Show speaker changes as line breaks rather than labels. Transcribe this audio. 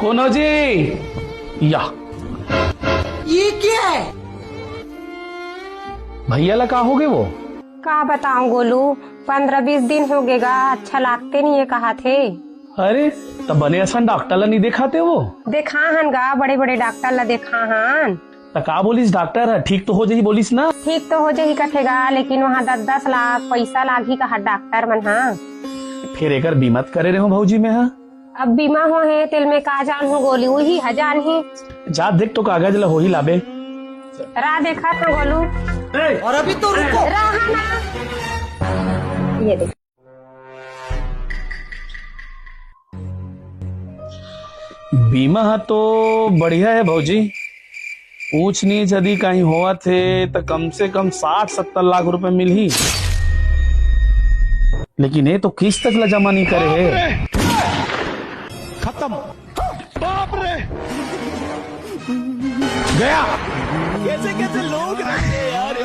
कोनो जी या
ये क्या है?
भैया ला कहा हो गए वो?
का बताऊं गोलू, 15-20 दिन हो गएगा, अच्छा लागते नहीं है कहा थे।
अरे तब बने असन डॉक्टर ला नहीं दिखाते वो?
देखा हन गा, बड़े बड़े डॉक्टर ला देखा हन।
तो का बोलिस डॉक्टर है ठीक तो हो जाही बोलिस ना?
ठीक तो हो जाही कथेगा, लेकिन वहाँ 10-10 लाख पैसा लागी कहा डॉक्टर मन। हाँ
फिर एकर बीमा करे रहे हो भौजी में? हाँ
अब बीमा हो है तिल में का जान हो गोली, वही हजार ही
जा देख तो कागज ला हो ही लाबे।
रा देखा था गोलू।
और अभी तो रुको।
रहा ना, ये देख।
बीमा तो बढ़िया है भौजी, ऊंच नीच यदि कहीं हुआ थे तो कम से कम 60-70 लाख रुपए मिल ही, लेकिन ये तो किस्त तक ला जमा नहीं करे है।
खत्म। बाप रे,
गया
कैसे कैसे लोग रहते हैं यार।